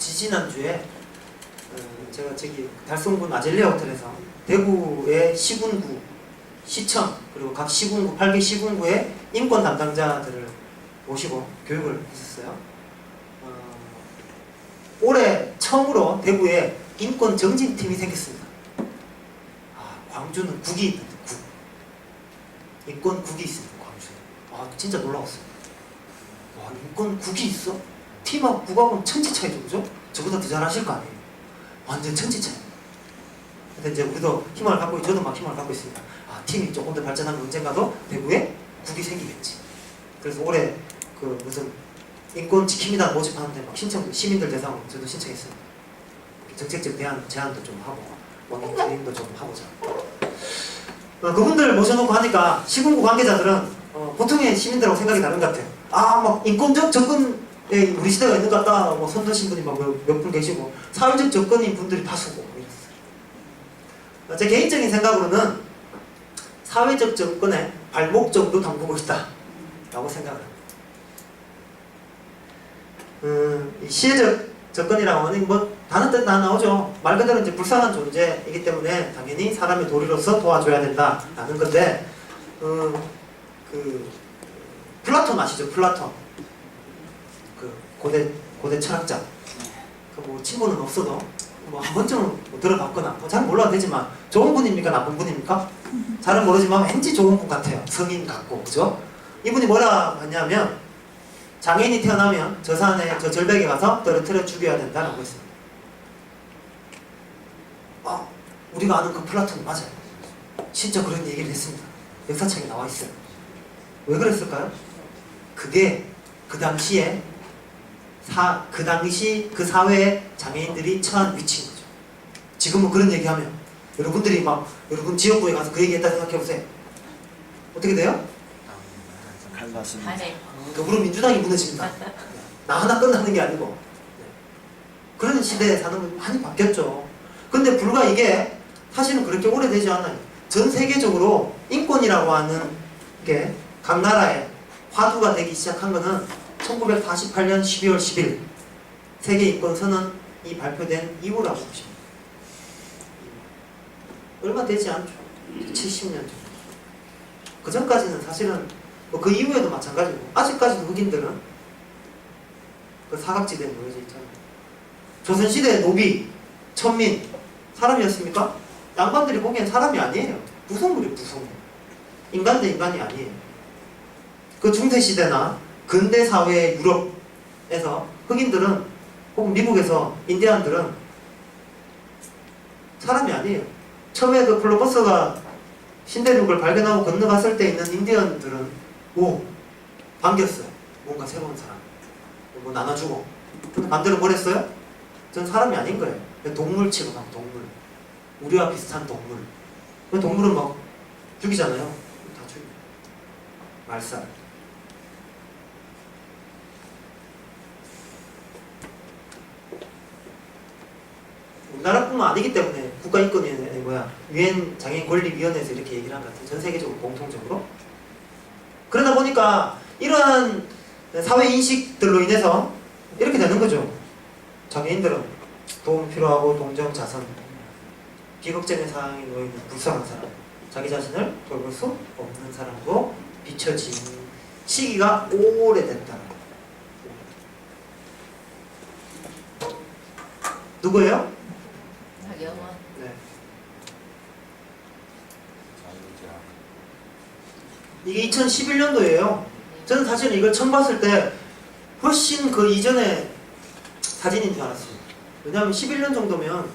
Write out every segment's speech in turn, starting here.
지지난주에 제가 저기 달성군 아젤리아 호텔에서 대구의 시군구, 시청 그리고 각 시군구, 8개 시군구의 인권 담당자들을 모시고 교육을 했었어요. 올해 처음으로 대구에 인권 정진팀이 생겼습니다. 광주는 국이 있는데 국. 인권국이 있습니다. 광주에. 진짜 놀라웠어요. 와, 인권국이 있어? 팀하고 국하고는 천지 차이죠, 그죠? 저보다 더 잘하실 거 아니에요. 완전 천지 차이. 근데 이제 우리도 희망을 갖고, 저도 막 희망을 갖고 있습니다. 팀이 조금 더 발전하면 언젠가도 대구에 국이 생기겠지. 그래서 올해 그 무슨 인권 지킵니다 모집하는데 막 신청, 시민들 대상으로 저도 신청했어요. 정책적 제안도 좀 하고, 원인도 좀 하고자. 그분들 모셔놓고 하니까 시군구 관계자들은 보통의 시민들하고 생각이 다른 것 같아요. 막 인권적 접근에 우리 시대가 있는 것 같다. 뭐 손드신 분이 막 몇 분 계시고 사회적 접근인 분들이 다수고 이랬어요. 제 개인적인 생각으로는 사회적 접근에 발목 정도 담그고 있다 라고 생각을 합니다. 이 시혜적 접근이라고 하는 뭐 다른 뜻 다 나오죠. 말 그대로 이제 불쌍한 존재이기 때문에 당연히 사람의 도리로서 도와줘야 된다라는 건데, 플라톤 아시죠? 플라톤. 그 고대 철학자. 그 뭐 친구는 없어도 뭐 한 번쯤은 뭐 들어봤거나 잘 몰라도 되지만 좋은 분입니까? 나쁜 분입니까? 잘은 모르지만 왠지 좋은 분 같아요. 성인 같고, 그죠? 이분이 뭐라 하냐면 장애인이 태어나면 저 산에 저 절벽에 가서 떨어뜨려 죽여야 된다라고 했습니다. 우리가 아는 그 플라톤이 맞아요. 진짜 그런 얘기를 했습니다. 역사책에 나와 있어요. 왜 그랬을까요? 그게 그 당시에 그 당시 그 사회에 장애인들이 처한 위치인 거죠. 지금은 그런 얘기하면 여러분들이 막 여러분 지역구에 가서 그 얘기했다 생각해보세요. 어떻게 돼요? 갈랐습니다. 더불어민주당이 무너집니다. 나 하나 끝나는 게 아니고. 그런 시대에 사는 건 많이 바뀌었죠. 근데 불과 이게 사실은 그렇게 오래되지 않아요. 전 세계적으로 인권이라고 하는 게 각 나라에 화두가 되기 시작한 거는 1948년 12월 10일 세계인권선언이 발표된 이후라고 보십니다. 얼마 되지 않죠. 70년 정도. 그 전까지는 사실은 뭐 그 이후에도 마찬가지고 아직까지도 흑인들은 그 사각지대에 놓여져 있잖아요. 조선시대 노비, 천민 사람이었습니까? 양반들이 보기엔 사람이 아니에요. 부속물이에요. 부속물. 인간 대 인간이 아니에요. 그 중세시대나 근대사회 유럽에서 흑인들은 혹은 미국에서 인디안들은 사람이 아니에요. 처음에 그 콜럼버스가 신대륙을 발견하고 건너갔을 때 있는 인디언들은 반겼어요. 뭔가 새로운 사람. 뭐 나눠주고. 근데 반대로 뭘 했어요? 전 사람이 아닌 거예요. 동물 취급하고 동물. 우리와 비슷한 동물. 동물은 막 죽이잖아요. 다 죽여. 말살. 우리나라뿐만 아니기 때문에 국가인권위원회 유엔 장애인 권리위원회에서 이렇게 얘기를 한 것 같아요. 전 세계적으로 공통적으로. 그러다 보니까 이러한 사회 인식들로 인해서 이렇게 되는 거죠. 장애인들은 도움 필요하고 동정 자선, 비극적인 상황에 놓여있는 불쌍한 사람, 자기 자신을 돌볼 수 없는 사람으로 비춰진 시기가 오래됐다. 누구예요? 박영원. 네. 이게 2011년도예요. 저는 사실 이걸 처음 봤을 때 훨씬 그 이전의 사진인 줄 알았어요. 왜냐하면 11년 정도면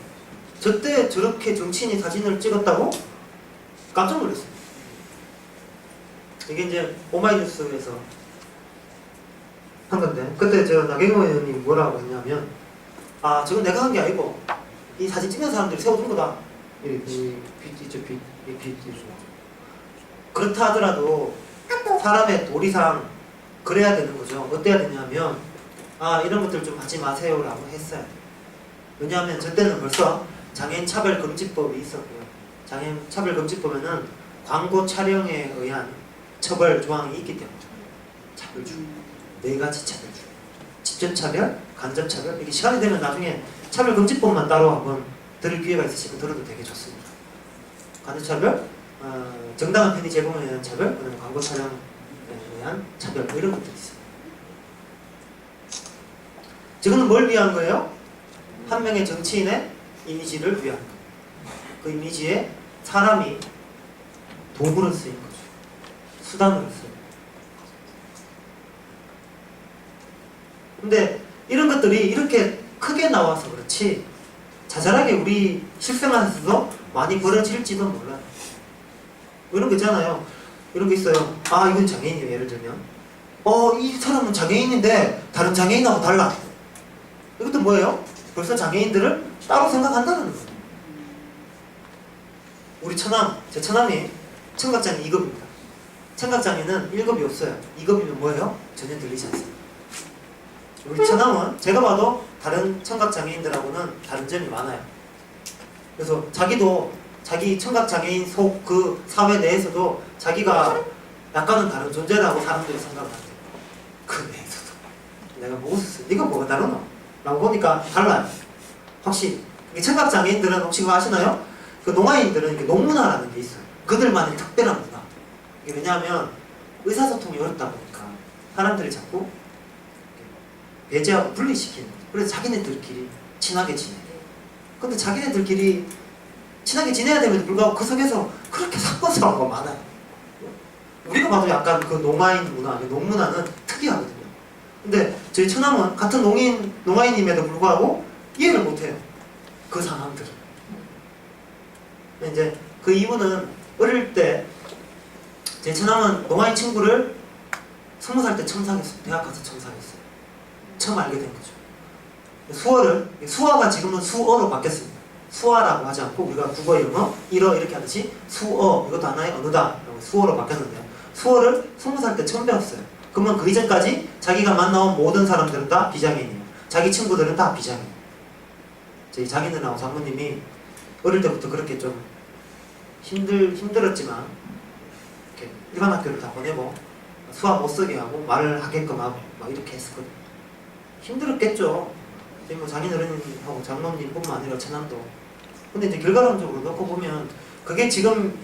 저때 저렇게 정치인이 사진을 찍었다고? 깜짝 놀랐어요. 이게 이제 오마이뉴스에서 한 건데, 그때 저 나경원 의원님 뭐라고 했냐면, 저건 내가 한 게 아니고 이 사진 찍는 사람들이 세워준 거다. 빛. 그렇다 하더라도 사람의 도리상 그래야 되는 거죠. 어때야 되냐면 이런 것들 좀 하지 마세요 라고 했어요. 왜냐하면 저 때는 벌써 장애인 차별금지법이 있었고요. 장애인 차별금지법에는 광고 촬영에 의한 처벌 조항이 있기 때문에 차별주 4가지 차별주 직접차별, 간접차별. 이게 시간이 되면 나중에 차별금지법만 따로 한번 들을 기회가 있으시면 들어도 되게 좋습니다. 간접차별, 정당한 편의 제공에 대한 차별, 그다음에 광고 촬영에 대한 차별, 뭐 이런 것들이 있습니다. 지금은 뭘 위한 거예요? 한 명의 정치인의 이미지를 위한 거. 그 이미지에 사람이 도구로 쓰인 거죠. 수단으로 쓰인 거죠. 근데 이런 것들이 이렇게 크게 나와서 그렇지 자잘하게 우리 실생활에서도 많이 벌어질지도 몰라요. 이런 거 있잖아요. 이런 거 있어요. 아, 이건 장애인이에요. 예를 들면 이 사람은 장애인인데 다른 장애인하고 달라. 이것도 뭐예요? 벌써 장애인들을 따로 생각한다는 거예요. 우리 처남, 제 처남이 청각장애 2급입니다. 청각장애는 1급이 없어요. 2급이면 뭐예요? 전혀 들리지 않습니다. 우리 처남은 제가 봐도 다른 청각장애인들하고는 다른 점이 많아요. 그래서 자기도 자기 청각장애인 속 그 사회 내에서도 자기가 약간은 다른 존재라고 사람들이 생각한대요. 그 내에서도 내가 뭐 웃었어요. 네가 뭐가 다르노? 라고 보니까 달라요. 확실히 청각장애인들은 혹시 그거 아시나요? 그 농아인들은 이렇게 농문화라는 게 있어요. 그들만의 특별한 문화. 이게 왜냐하면 의사소통이 어렵다 보니까 사람들이 자꾸 배제하고 분리시키는 거죠. 그래서 자기네들끼리 친하게 지내요. 근데 자기네들끼리 친하게 지내야 됨에도 불구하고 그 속에서 그렇게 사건 사고가 많아요. 우리가 봐도 약간 그 농아인 문화, 농문화는 특이하거든요. 근데 저희 처남은 같은 농아인임에도 불구하고 이해를 못해요. 그 상황들을. 이제 그 이유는 어릴 때 제 처남은 농아인 친구를 20살 때 처음 사귀었어요. 대학 가서 처음 사귀었어요. 처음 알게 된 거죠. 수어가 지금은 수어로 바뀌었습니다. 수화라고 하지 않고 우리가 국어, 영어, 일어 이렇게 하듯이 수어, 이것도 하나의 언어다 수어로 바뀌었는데요. 수어를 20살 때 처음 배웠어요. 그러면 그 이전까지 자기가 만나온 모든 사람들은 다 비장애인이에요. 자기 친구들은 다 비장애인. 저희 자기들하고 장모님이 어릴 때부터 그렇게 좀 힘들었지만 이렇게 일반 학교를 다 보내고 수학 못 쓰게 하고 말을 하게끔 하고 막 이렇게 했었거든요. 힘들었겠죠. 뭐 장인어른하고 장모님뿐만 아니라 처남도. 근데 이제 결과론적으로 놓고 보면 그게 지금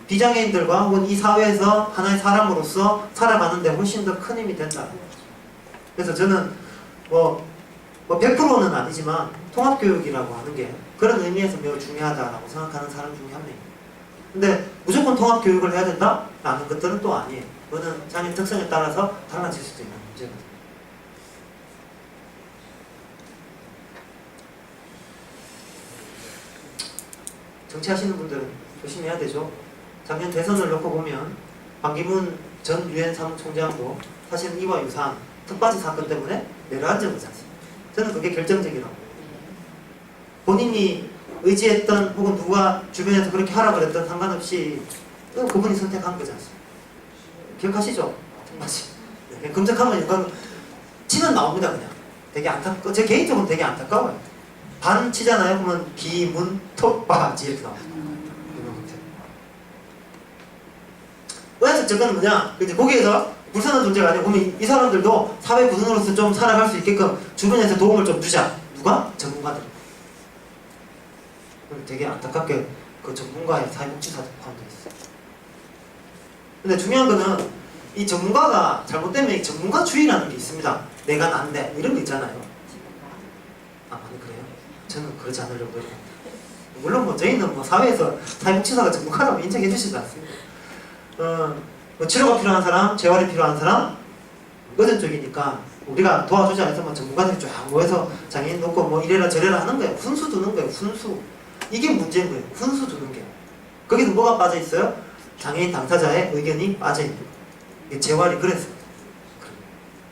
비장애인들과 혹은 이 사회에서 하나의 사람으로서 살아가는데 훨씬 더 큰 힘이 된다. 그래서 저는 뭐 100%는 아니지만 통합교육이라고 하는 게 그런 의미에서 매우 중요하다라고 생각하는 사람 중에 한 명입니다. 근데 무조건 통합교육을 해야 된다라는 것들은 또 아니에요. 그거는 장애 특성에 따라서 달라질 수도 있는 문제거든요. 정치하시는 분들은 조심해야 되죠. 작년 대선을 놓고 보면 반기문 전 유엔 사무총장도 사실은 이와 유사한 턱받이 사건 때문에 내려앉은 거지 않습니까? 저는 그게 결정적이라고. 본인이 의지했던 혹은 누가 주변에서 그렇게 하라 그랬던 상관없이 그분이 선택한 거지 않습니까? 기억하시죠? 턱받이. 네, 검색하면 이건 치면 나옵니다. 그냥 되게 제 개인적으로 되게 안타까워요. 반 치잖아요. 그러면 기문 턱받이 이렇게 나옵니다. 의학적 접근은 뭐냐? 이제 거기에서 불쌍한 존재가 아니고 그러면 이 사람들도 사회 구성으로서 좀 살아갈 수 있게끔 주변에서 도움을 좀 주자. 누가? 전문가들. 되게 안타깝게 그 전문가의 사회복지사도 포함되어 있어요. 근데 중요한 거는 이 전문가가 잘못되면 이 전문가주의라는 게 있습니다. 내가 난데 이런 거 있잖아요. 아, 많이 그래요? 저는 그러지 않으려고 노력합니다. 물론 뭐 저희는 뭐 사회에서 사회복지사가 전문가라고 인정해 주시지 않습니다. 뭐 치료가 필요한 사람, 재활이 필요한 사람, 의전 쪽이니까 우리가 도와주자 해서 뭐 전문가들이 쫙 모여서 장애인 놓고 뭐 이래라 저래라 하는 거예요. 훈수 두는 거예요. 훈수. 이게 문제인 거예요. 훈수 두는 게. 거기서 뭐가 빠져 있어요? 장애인 당사자의 의견이 빠져 있는 거예요. 이게 재활이 그래서.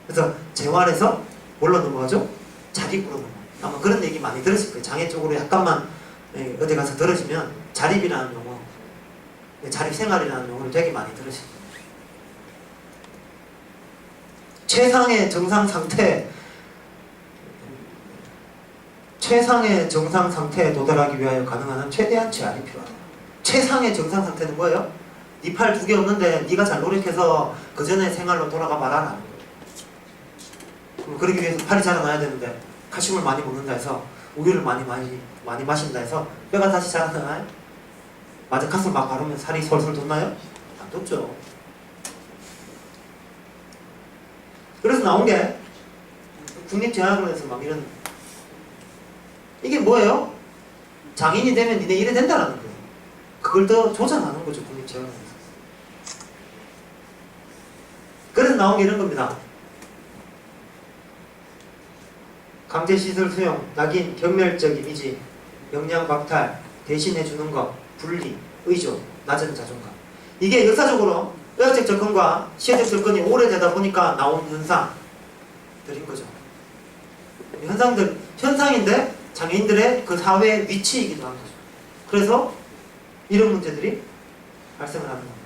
그래서 재활에서 뭘로 넘어가죠? 자립으로 넘어가요. 아마 그런 얘기 많이 들으실 거예요. 장애 쪽으로 약간만 어디 가서 들으시면 자립이라는 용어, 자립생활이라는 용어를 되게 많이 들으실 거예요. 최상의 정상 상태에 도달하기 위하여 가능한 한 최대한 제한이 필요하다. 최상의 정상 상태는 뭐예요? 네 팔 2개 없는데 네가 잘 노력해서 그 전에 생활로 돌아가 말하라는 거예요. 그러기 위해서 팔이 자라나야 되는데 칼슘을 많이 먹는다 해서 우유를 많이 마신다 해서 뼈가 다시 자라나요? 마데카솔 막 바르면 살이 솔솔 돋나요? 안 돋죠. 그래서 나온 게 국립대학원에서 막 이런 이게 뭐예요? 장인이 되면 니네 이래 된다라는 거예요. 그걸 더 조장하는 거죠, 국립대학원에서. 그래서 나온 게 이런 겁니다. 강제시설 수용, 낙인, 경멸적 이미지, 영양 박탈, 대신해주는 것, 분리, 의존, 낮은 자존감. 이게 역사적으로 의학적 접근과 시혜적 접근이 오래되다 보니까 나온 현상들인 거죠. 현상인데 장애인들의 그 사회 위치이기도 한 거죠. 그래서 이런 문제들이 발생을 하는 겁니다.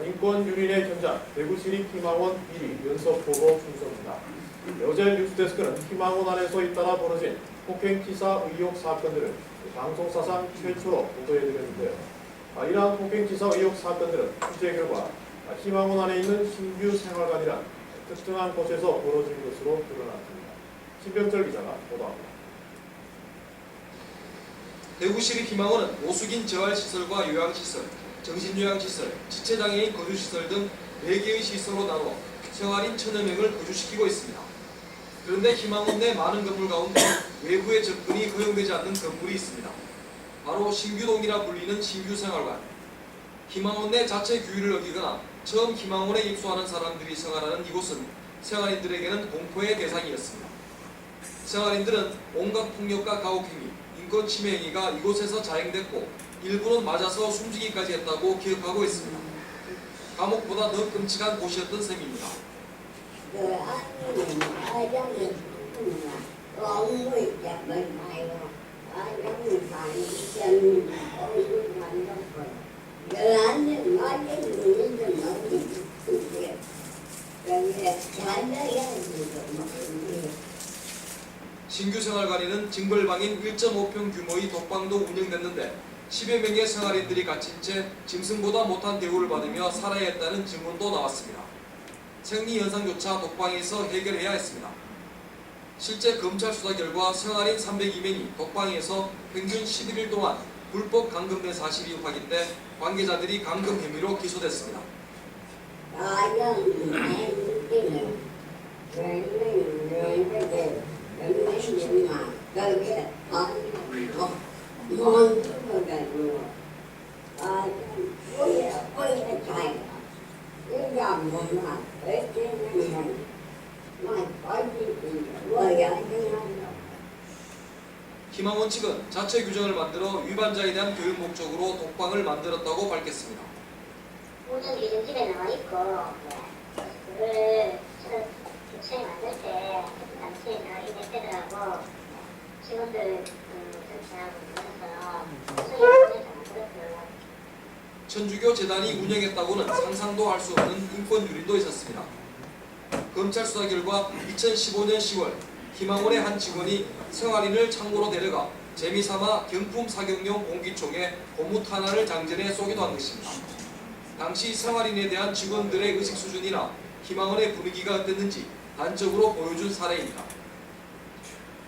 인권 유린의 견자 대구시립 희망원 1위 연석보고 순서입니다. 어제 뉴스데스크는 희망원 안에서 잇따라 벌어진 폭행치사 의혹 사건들을 방송사상 최초로 보도해드렸는데요. 이러한 폭행치사 의혹 사건들은 취재 결과 희망원 안에 있는 신규 생활관이란 특정한 곳에서 벌어진 것으로 드러났습니다. 신병철 기자가 보도합니다. 대구시립 희망원은 오숙인 재활시설과 요양시설, 정신요양시설, 지체장애인 거주시설 등 4개의 시설로 나눠 생활인 1000여 명을 거주시키고 있습니다. 그런데 희망원 내 많은 건물 가운데 외부의 접근이 허용되지 않는 건물이 있습니다. 바로 신규동이라 불리는 신규생활관. 희망원 내 자체 규율을 어기거나 처음 희망원에 입소하는 사람들이 생활하는 이곳은 생활인들에게는 공포의 대상이었습니다. 생활인들은 온갖 폭력과 가혹행위, 인권 침해 행위가 이곳에서 자행됐고 일부는 맞아서 숨지기까지 했다고 기억하고 있습니다. 감옥보다 더 끔찍한 곳이었던 셈입니다. 신규생활관에는 징벌방인 1.5평 규모의 독방도 운영됐는데 10여 명의 생활인들이 갇힌 채 짐승보다 못한 대우를 받으며 살아야 했다는 증언도 나왔습니다. 생리 현상조차 독방에서 해결해야 했습니다. 실제 검찰 수사 결과 생활인 302명이 독방에서 평균 11일 동안 불법 감금된 사실이 확인돼 관계자들이 감금 혐의로 기소됐습니다. 희망원 측은 자체 규정을 만들어 위반자에 대한 교육 목적으로 독방을 만들었다고 밝혔습니다. 모든 기준집에 나와 있고 그거를 교체에 만들 때 당시에 이대들하고 직원들 전체하고 그래서 수익을 만들었어요. 천주교 재단이 운영했다고는 상상도 할 수 없는 인권 유린도 있었습니다. 검찰 수사 결과 2015년 10월 희망원의 한 직원이 생활인을 창고로 데려가 재미삼아 경품 사격용 공기총에 고무 하나를 장전해 쏘기도 한 것입니다. 당시 생활인에 대한 직원들의 의식 수준이나 희망원의 분위기가 어땠는지 단적으로 보여준 사례입니다.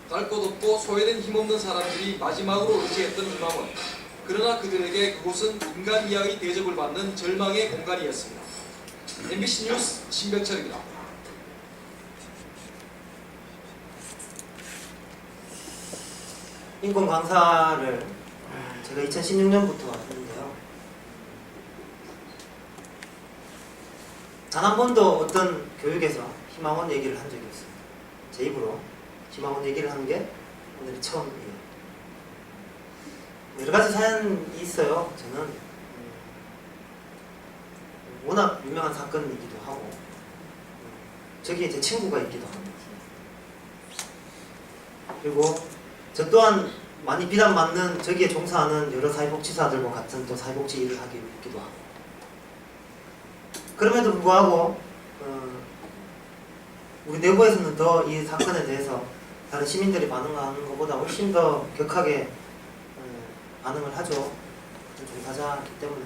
갈 곳 없고 소외된 힘없는 사람들이 마지막으로 의지했던 희망원. 그러나 그들에게 그곳은 인간 이하의 대접을 받는 절망의 공간이었습니다. MBC 뉴스 신병철입니다. 인권 강사를 제가 2016년부터 했는데요. 단 한 번도 어떤 교육에서 희망원 얘기를 한 적이 없습니다. 제 입으로 희망원 얘기를 하는 게 오늘이 처음이에요. 여러 가지 사연이 있어요. 저는 워낙 유명한 사건이기도 하고 저기에 제 친구가 있기도 합니다. 그리고 저 또한 많이 비난받는 저기에 종사하는 여러 사회복지사들과 같은 또 사회복지 일을 하기도 하고 그럼에도 불구하고 우리 내부에서는 더 이 사건에 대해서 다른 시민들이 반응하는 것보다 훨씬 더 격하게 반응을 하죠. 종사자이기 때문에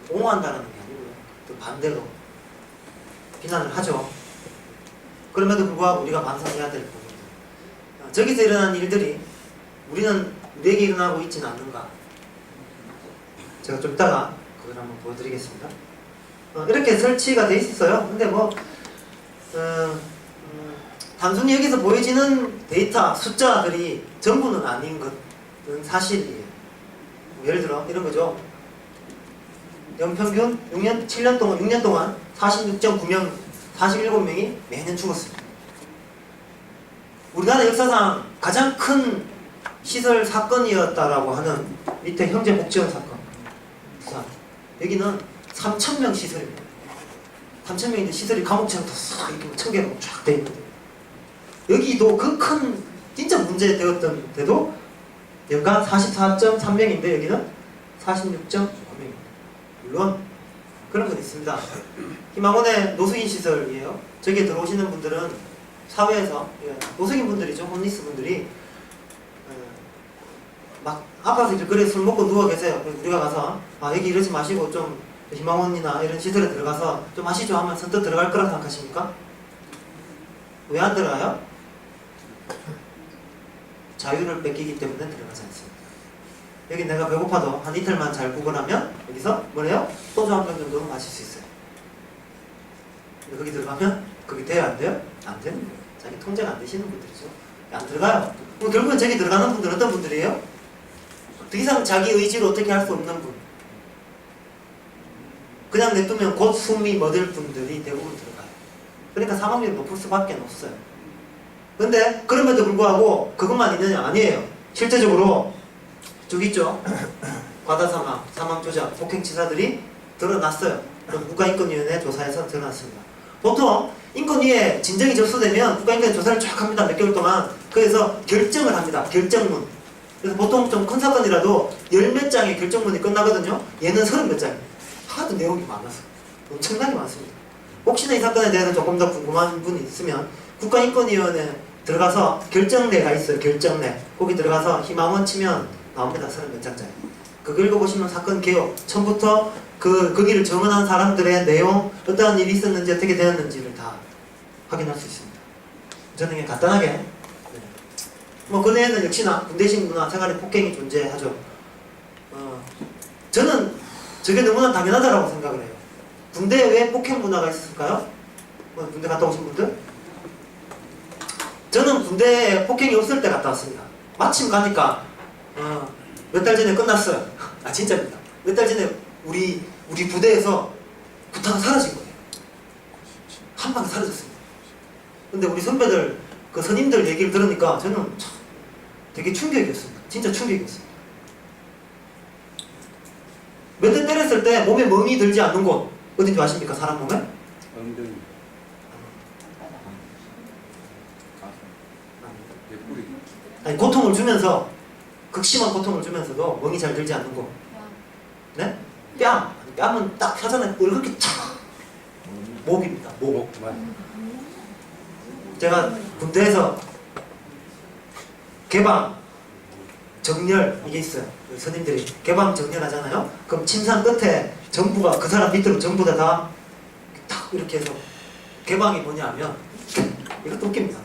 옹호한다는 게 아니고요. 또 반대로 비난을 하죠. 그럼에도 불구하고 우리가 반성해야 될 부분입니다. 저기서 일어난 일들이 우리에게 일어나고 있지는 않는가. 제가 좀 이따가 그걸 한번 보여드리겠습니다. 이렇게 설치가 돼 있어요. 근데 뭐 단순히 여기서 보여지는 데이터, 숫자들이 전부는 아닌 것은 사실이에요. 예를 들어 이런 거죠. 연평균 7년 동안 6년 동안 46.9명, 47명이 매년 죽었습니다. 우리나라 역사상 가장 큰 시설 사건이었다라고 하는 밑에 형제복지원 사건. 자, 여기는 3,000명 시설입니다. 3,000명인데 시설이 감옥처럼 싹 이렇게 1,000개로 쫙 돼 있는데 여기도 그 큰 진짜 문제 되었던 데도 연간 44.3명인데 여기는 46.9명입니다. 물론 그런 건 있습니다. 희망원의 노숙인 시설이에요. 저기에 들어오시는 분들은 사회에서 노숙인 분들이죠. 홈리스 분들이 막 아파서 이제 그래 술 먹고 누워 계세요. 그래서 우리가 가서 여기 이러지 마시고 좀 희망원이나 이런 시설에 들어가서 좀 하시죠 하면 선뜻 들어갈 거라 생각하십니까? 왜 안 들어가요? 자유를 뺏기기 때문에 들어가지 않습니다. 여기 내가 배고파도 한 이틀만 잘 구걸하면 여기서 뭐래요? 소주 한 병 정도는 마실 수 있어요. 근데 거기 들어가면 그게 돼요? 안 돼요? 안 되는 거예요. 자기 통제가 안 되시는 분들이죠. 안 들어가요. 그럼 결국은 저기 들어가는 분들은 어떤 분들이에요? 더 이상 자기 의지로 어떻게 할 수 없는 분. 그냥 냅두면 곧 숨이 멎을 분들이 대부분 들어가요. 그러니까 사망률이 높을 수밖에 없어요. 근데 그럼에도 불구하고 그것만 있느냐? 아니에요. 실제적으로 쭉 있죠. 과다사망, 사망조작, 폭행치사들이 드러났어요. 국가인권위원회 조사에서 드러났습니다. 보통 인권위에 진정이 접수되면 국가인권위원회 조사를 쫙 합니다. 몇 개월 동안. 그래서 결정을 합니다. 결정문. 그래서 보통 좀 큰 사건이라도 10몇 장의 결정문이 끝나거든요. 얘는 30몇 장입니다. 하도 내용이 많아서 엄청나게 많습니다. 혹시나 이 사건에 대해서 조금 더 궁금한 분이 있으면 국가인권위원회 들어가서 결정내가 있어요. 결정내. 거기 들어가서 희망원 치면 나옵니다. 30몇 장짜리. 그거 읽어보시면 사건 개요. 처음부터 거기를 정언한 사람들의 내용, 어떠한 일이 있었는지 어떻게 되었는지를 다 확인할 수 있습니다. 저는 그냥 간단하게 그 내에는 역시나 군대식 문화, 생활의 폭행이 존재하죠. 저는 저게 너무나 당연하다라고 생각을 해요. 군대에 왜 폭행 문화가 있었을까요? 군대 갔다 오신 분들? 저는 군대에 폭행이 없을 때 갔다 왔습니다. 마침 가니까 몇 달 전에 끝났어요. 진짜입니다. 몇 달 전에 우리 부대에서 구타가 사라진 거예요. 한 방에 사라졌습니다. 근데 우리 선배들, 그 선임들 얘기를 들으니까 저는 참 되게 충격이었습니다. 진짜 충격이었습니다. 몇 대 때렸을 때 몸에 멍이 들지 않는 곳 어딘지 아십니까? 사람 몸에? 엉덩이. 옆구리. 아니, 고통을 주면서 극심한 고통을 주면서도 멍이 잘 들지 않는 곳. 네? 뺨은 딱 펴잖아요. 이렇게 착. 목입니다. 목. 제가 군대에서 개방, 정렬 이게 있어요. 선임들이 개방 정렬하잖아요. 그럼 침상 끝에 전부가 그 사람 밑으로 전부 다 이렇게 해서 개방이 뭐냐면 이것도 웃깁니다.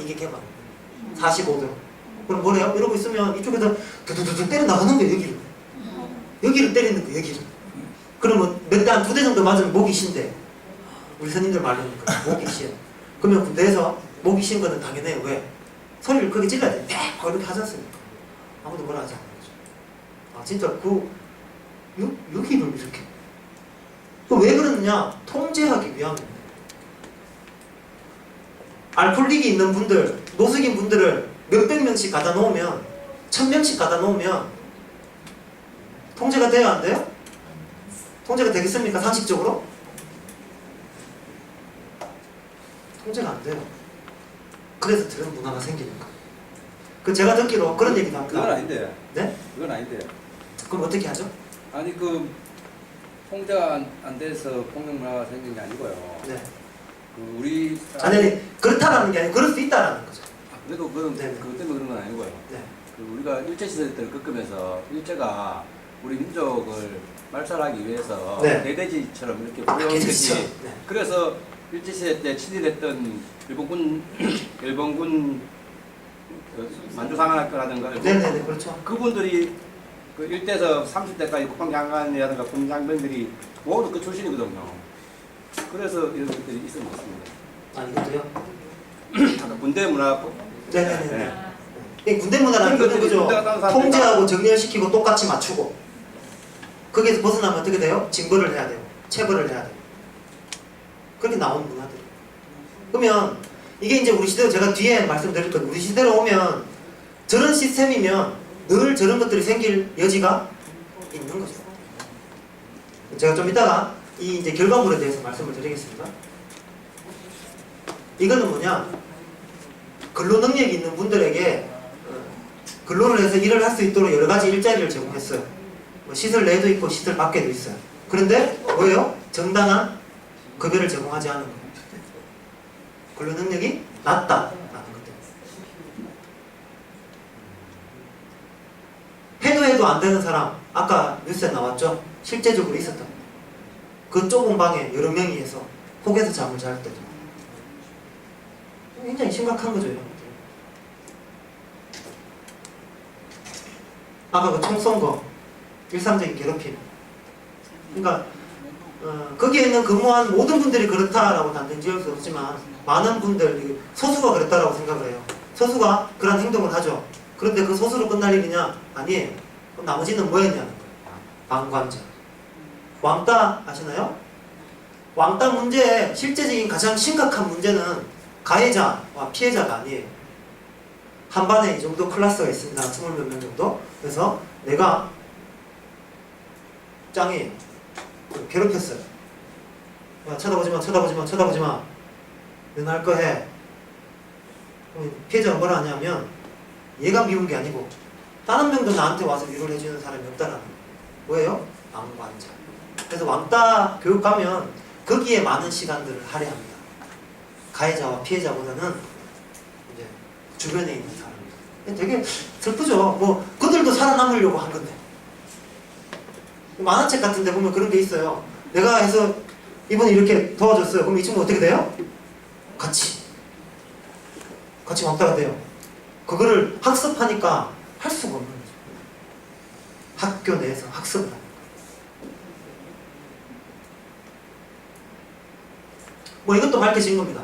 이게 개방 45도. 그럼 뭐래요? 이러고 있으면 이쪽에서 두두두두 때려 나가는 거예요. 여기를 때리는 거예요. 여기를. 그러면 몇 대 한 2대 정도 맞으면 목이 쉰대. 우리 선임들 말로는 목이 쉬어. 그러면 군대에서 목이 쉰 거는 당연해요. 왜? 소리를 크게 질러야 돼. 이렇게 하지 않습니까? 아무도 뭐라 하지 않는 거죠. 진짜 여기를 이렇게. 왜 그러느냐? 통제하기 위함입니다. 알코올릭이 있는 분들, 노숙인 분들을 몇백 명씩 가다 놓으면, 1000명씩 가다 놓으면 통제가 돼요? 안 돼요? 통제가 되겠습니까? 상식적으로? 통제가 안 돼요. 그래서 저런 문화가 생기는 거예요. 제가 듣기로 그런 얘기도 합니다. 그건 아닌데. 네? 그건 아닌데. 그럼 어떻게 하죠? 아니 통제가 안 돼서 폭력 문화가 생긴 게 아니고요. 네. 우리 아니 그렇다라는 게 아니고 그럴 수 있다라는 거죠. 그래도 그건 네. 그것 때문에 그런 건 아니고요. 네. 우리가 일제 시대 때를 겪으면서 일제가 우리 민족을 말살하기 위해서 네. 개돼지처럼 이렇게 불려온 개돼지죠. 것이 네. 그래서 일제시대 때 친일했던 일본군 만주상학교라든가 네네네 그렇죠. 그분들이 그 일대에서 30대까지 국방장관이라든가 군장병들이 모두 그 출신이거든요. 그래서 이런 것들이 있어 있습니다. 아 이것도요? 아까 군대 문화 네네네. 이 군대 문화라는 그런 거는 것들이 그죠? 군대가 다른 사람들과- 통제하고 정렬시키고 똑같이 맞추고 거기에서 벗어나면 어떻게 돼요? 징벌을 해야 돼요. 체벌을 해야 돼요. 그렇게 나온 문화들. 그러면 이게 이제 우리 시대로 제가 뒤에 말씀드릴 건 우리 시대로 오면 저런 시스템이면 늘 저런 것들이 생길 여지가 있는 거죠. 제가 좀 이따가 이 이제 결과물에 대해서 말씀을 드리겠습니다. 이거는 뭐냐? 근로 능력이 있는 분들에게 근로를 해서 일을 할 수 있도록 여러 가지 일자리를 제공했어요. 뭐 시설 내도 있고 시설 밖에도 있어요. 그런데 뭐예요? 정당한 급여를 제공하지 않은 거예요. 근로 능력이 낮다라는 것들. 해도 안 되는 사람 아까 뉴스에 나왔죠? 실제적으로 있었던 거예요. 그 좁은 방에 여러 명이 해서 혹에서 잠을 잘 때도 굉장히 심각한 거죠. 이런 것들. 아까 그 총 쏜 거 일상적인 괴롭힘. 그러니까 거기에 있는 근무한 모든 분들이 그렇다라고 단정 지을 수 없지만 많은 분들 소수가 그랬다라고 생각을 해요. 소수가 그런 행동을 하죠. 그런데 그 소수로 끝날 일이냐? 아니에요. 그럼 나머지는 뭐였냐는 거예요. 방관자. 왕따 아시나요? 왕따 문제의 실제적인 가장 심각한 문제는 가해자와 피해자가 아니에요. 한 반에 이 정도 클래스가 있습니다. 20몇 명 정도. 그래서 내가 짱이 괴롭혔어요. 야, 쳐다보지마, 쳐다보지마, 쳐다보지마. 너 날 거 해. 피해자가 뭐라 하냐면 얘가 미운 게 아니고 다른 명도 나한테 와서 위로를 해주는 사람이 없다라는 거예요. 뭐예요? 방관자. 그래서 왕따 교육 가면 거기에 많은 시간들을 할애합니다. 가해자와 피해자보다는 이제 주변에 있는 사람들. 되게 슬프죠. 뭐 그들도 살아남으려고 한 건데. 만화책 같은 데 보면 그런 게 있어요. 내가 해서 이분이 이렇게 도와줬어요. 그럼 이 친구 어떻게 돼요? 같이 왕따가 돼요. 그거를 학습하니까 할 수가 없는 거죠. 학교 내에서 학습을 하는 거예요. 뭐 이것도 밝혀진 겁니다.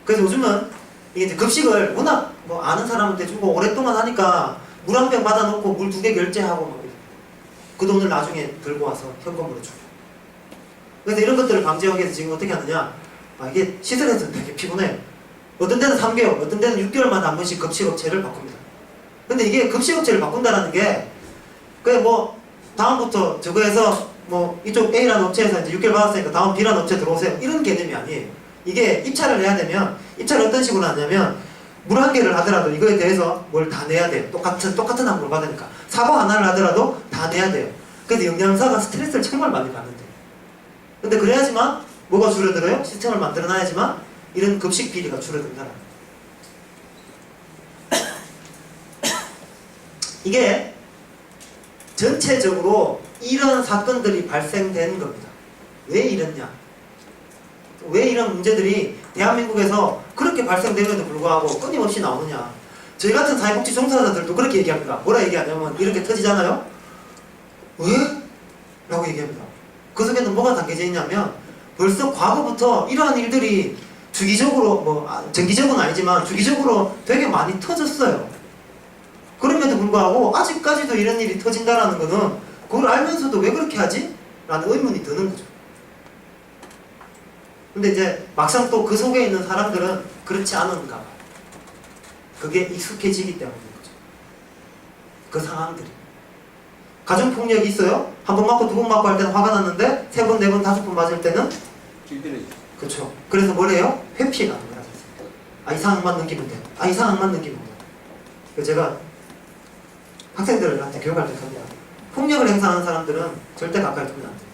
그래서 요즘은 이게 이제 급식을 워낙 뭐 아는 사람한테 주고 오랫동안 하니까 물 한 병 받아놓고 물 2개 결제하고 막 그 돈을 나중에 들고 와서 현금으로 주고. 그래서 이런 것들을 방지하기 위해서 지금 어떻게 하느냐? 이게 시설에서 되게 피곤해요. 어떤 데는 3개월, 어떤 데는 6개월마다 한 번씩 급식업체를 바꿉니다. 근데 이게 급식업체를 바꾼다라는 게 그게 뭐 다음부터 저거에서 뭐 이쪽 A라는 업체에서 이제 6개월 받았으니까 다음 B라는 업체 들어오세요. 이런 개념이 아니에요. 이게 입찰을 해야 되면 입찰을 어떤 식으로 하냐면 물 한 개를 하더라도 이거에 대해서 뭘 다 내야 돼요. 똑같은 항목을 받으니까. 사과 하나를 하더라도 다 내야 돼요. 그래서 영양사가 스트레스를 정말 많이 받는데. 근데 그래야지만 뭐가 줄어들어요? 시스템을 만들어놔야지만 이런 급식 비리가 줄어든다는 이게 전체적으로 이런 사건들이 발생된 겁니다. 왜 이랬냐? 왜 이런 문제들이 대한민국에서 그렇게 발생됨에도 불구하고 끊임없이 나오느냐? 저희 같은 사회복지 종사자들도 그렇게 얘기합니다. 뭐라 얘기하냐면 이렇게 터지잖아요? 왜? 라고 얘기합니다. 그 속에는 뭐가 담겨져 있냐면 벌써 과거부터 이러한 일들이 주기적으로 정기적은 아니지만 주기적으로 되게 많이 터졌어요. 그럼에도 불구하고 아직까지도 이런 일이 터진다라는 거는 그걸 알면서도 왜 그렇게 하지? 라는 의문이 드는 거죠. 근데 이제 막상 또 그 속에 있는 사람들은 그렇지 않은가 봐요. 그게 익숙해지기 때문인 거죠. 그 상황들이. 가정폭력이 있어요? 한 번 맞고 두 번 맞고 할 때는 화가 났는데 세 번, 네 번, 다섯 번 맞을 때는 길들여지. 그렇죠. 그래서 뭐래요? 회피가 안 돼요. 이 상황만 넘기면 돼. 이 상황만 넘기면 돼. 그래서 제가 학생들한테 교육할 때 합니다. 폭력을 행사하는 사람들은 절대 가까이 두면 안 돼요.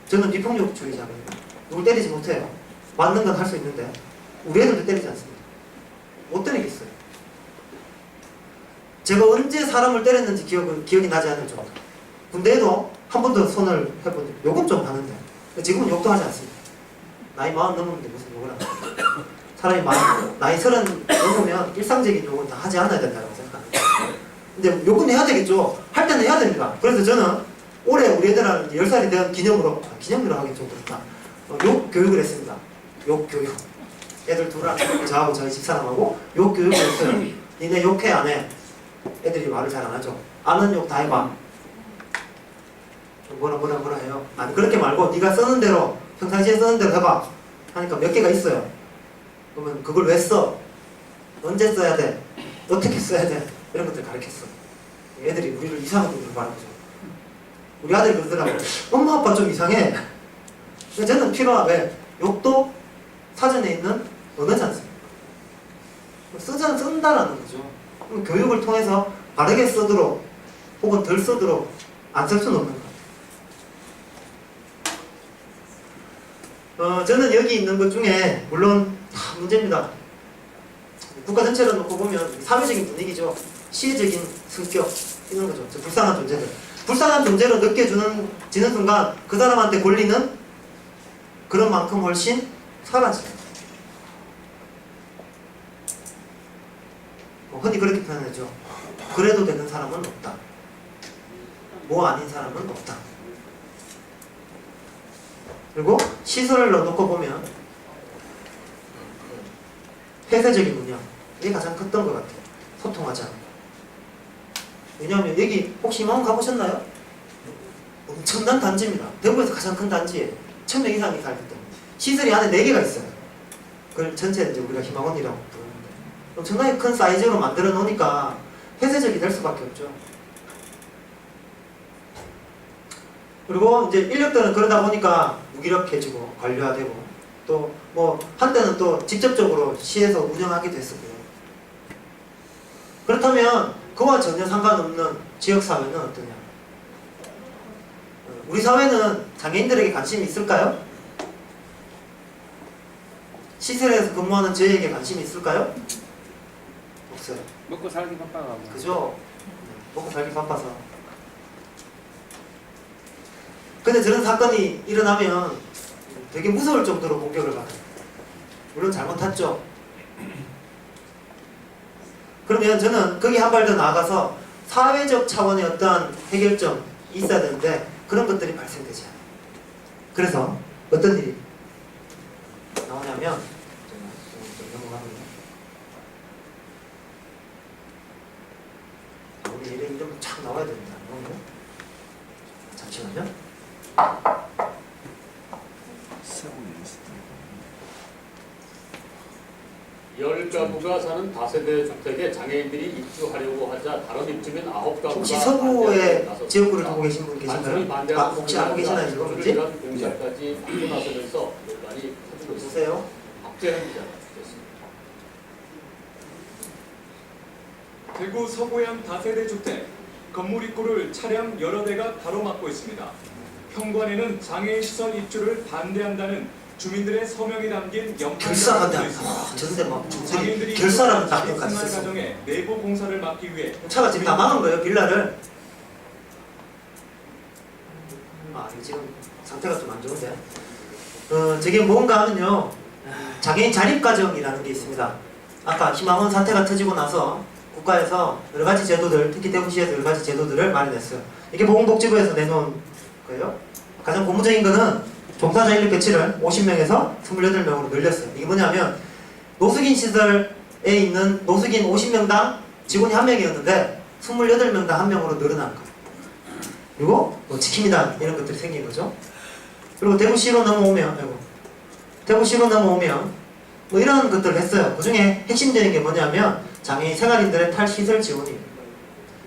저는 비폭력주의자거든요. 누굴 때리지 못해요. 맞는 건 할 수 있는데 우리 애들도 때리지 않습니다. 못 때리겠어요. 제가 언제 사람을 때렸는지 기억이 나지 않을 정도. 군대에도 한 번도 손을 해본 욕은 좀 하는데 지금은 욕도 하지 않습니다. 나이 40 넘었는데 무슨 욕을 합니까? 사람이 나이 30 넘으면 일상적인 욕은 다 하지 않아야 된다고 생각합니다. 근데 욕은 해야 되겠죠. 할 때는 해야 됩니다. 그래서 저는 올해 우리 애들한테 10살이 된 기념으로 하기 좀 그렇다. 욕 교육을 했습니다. 욕 교육. 애들 둘한테 저하고 저희 집사람하고 욕 교육을 했어요. 니네 욕해 안 해? 애들이 말을 잘 안 하죠. 아는 욕 다 해봐. 뭐라 해요. 아니 그렇게 말고 네가 쓰는 대로 평상시에 쓰는 대로 해봐. 하니까 몇 개가 있어요. 그러면 그걸 왜 써? 언제 써야 돼? 어떻게 써야 돼? 이런 것들 가르쳤어. 애들이 우리를 이상한 분으로 바라보죠. 우리 아들이 그러더라고. 엄마 아빠 좀 이상해. 근데 저는 필요하게 욕도 사전에 있는 언어지 않습니까? 쓴다라는 거죠. 그럼 교육을 통해서 바르게 쓰도록 혹은 덜 쓰도록 안 쓸 수는 없는 거예요. 저는 여기 있는 것 중에 물론 다 문제입니다. 국가 전체를 놓고 보면 사회적인 분위기죠. 시혜적인 성격 이런 거죠. 불쌍한 존재들. 불쌍한 존재로 느껴지는 순간 그 사람한테 권리는 그런 만큼 훨씬 사라져요. 흔히 그렇게 표현하죠. 그래도 되는 사람은 없다. 뭐 아닌 사람은 없다. 그리고 시설을 넣어놓고 보면 폐쇄적인 문양 이게 가장 컸던 것 같아요. 소통하지 않고. 왜냐하면 여기 혹시 희망원 가보셨나요? 엄청난 단지입니다. 대구에서 가장 큰 단지에 1000명 이상이 살기 때문에 시설이 안에 4개가 있어요. 그걸 전체 이제 우리가 희망원이라고 부르는데 엄청나게 큰 사이즈로 만들어 놓으니까 폐쇄적이 될 수밖에 없죠. 그리고 이제 인력들은 그러다 보니까 무기력해지고 관료화되고 또 뭐 한때는 또 직접적으로 시에서 운영하게 됐었고요. 그렇다면 그와 전혀 상관없는 지역사회는 어떠냐? 우리 사회는 장애인들에게 관심이 있을까요? 시설에서 근무하는 저희에게 관심이 있을까요? 없어요. 먹고 살기 바빠가. 그죠? 먹고 살기 바빠서. 근데 저런 사건이 일어나면 되게 무서울 정도로 공격을 받아요. 물론 잘못했죠. 그러면 저는 거기 한 발 더 나아가서 사회적 차원의 어떠한 해결점이 있어야 되는데 그런 것들이 발생되지 않아요. 그래서 어떤 일이 나오냐면 좀 넘어갑니다. 우리 이름 쫙 나와야 됩니다. 잠시만요. 열 가구가 사는 다세대 주택에 장애인들이 입주하려고 하자 다른 입주민 9가구가 혹시 서구의 지역구를 보고 계신 분 계신가요? 혹시 알고 계시나요? 지금 문제? 공사까지 받고 나서면서 논란이 커지고 있습니다. 보세요. 박재현 기자가 주셨습니다. 대구 서구양 다세대 주택 건물 입구를 차량 여러 대가 가로막고 있습니다. 현관에는 장애인 시설 입주를 반대한다는 주민들의 서명이 담긴 결사한다. 있습니다. 저런데 막 장애인들이 결사라는 단어까지 생활 썼어. 가정의 내부 공사를 막기 위해 차가 지금 다 막은 거예요, 빌라를. 이게 지금 상태가 좀 안 좋은데. 저게 뭔가 하면요, 장애인 자립과정이라는 게 있습니다. 아까 희망원 사태가 터지고 나서 국가에서 여러 가지 제도들, 특히 대구시에서 여러 가지 제도들을 마련했어요. 이게 보건복지부에서 내놓은 거예요. 가장 고무적인 거는 종사자 인력 배치를 50명에서 28명으로 늘렸어요. 이게 뭐냐면 노숙인 시설에 있는 노숙인 50명당 직원이 1명이었는데 28명당 1명으로 늘어난 거예요. 그리고 뭐 지킴이단 이런 것들이 생긴 거죠. 그리고 대구시로 넘어오면 뭐 이런 것들을 했어요. 그 중에 핵심적인 게 뭐냐면 장애인 생활인들의 탈시설 지원입니다.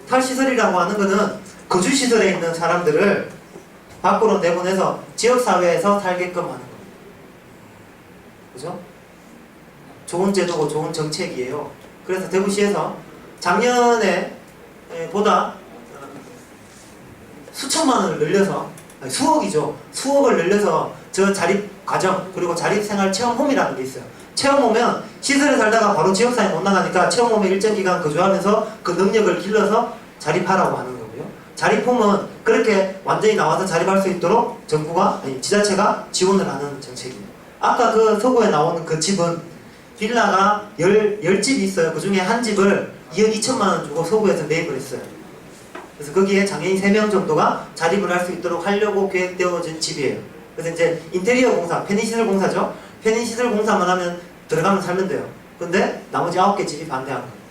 탈시설이라고 하는 거는 거주시설에 있는 사람들을 밖으로 내보내서 지역사회에서 살게끔 하는 겁니다. 그죠? 좋은 제도고 좋은 정책이에요. 그래서 대구시에서 작년에 보다 수천만 원을 늘려서, 수억이죠. 수억을 늘려서 저 자립과정 그리고 자립생활체험홈이라는 게 있어요. 체험 오면 시설에 살다가 바로 지역사회 못 나가니까 체험 오면 일정 기간 거주하면서 그 능력을 길러서 자립하라고 하는 거고요. 자립홈은 그렇게 완전히 나와서 자립할 수 있도록 정부가 아니 지자체가 지원을 하는 정책입니다. 아까 그 서구에 나오는 그 집은 빌라가 10집이 있어요. 그 중에 한 집을 2억 2천만 원 주고 서구에서 매입을 했어요. 그래서 거기에 장애인 3명 정도가 자립을 할 수 있도록 하려고 계획되어진 집이에요. 그래서 이제 인테리어 공사, 편의시설 공사죠. 편의시설 공사만 하면 들어가면 살면 돼요. 근데 나머지 9개 집이 반대하는 거예요.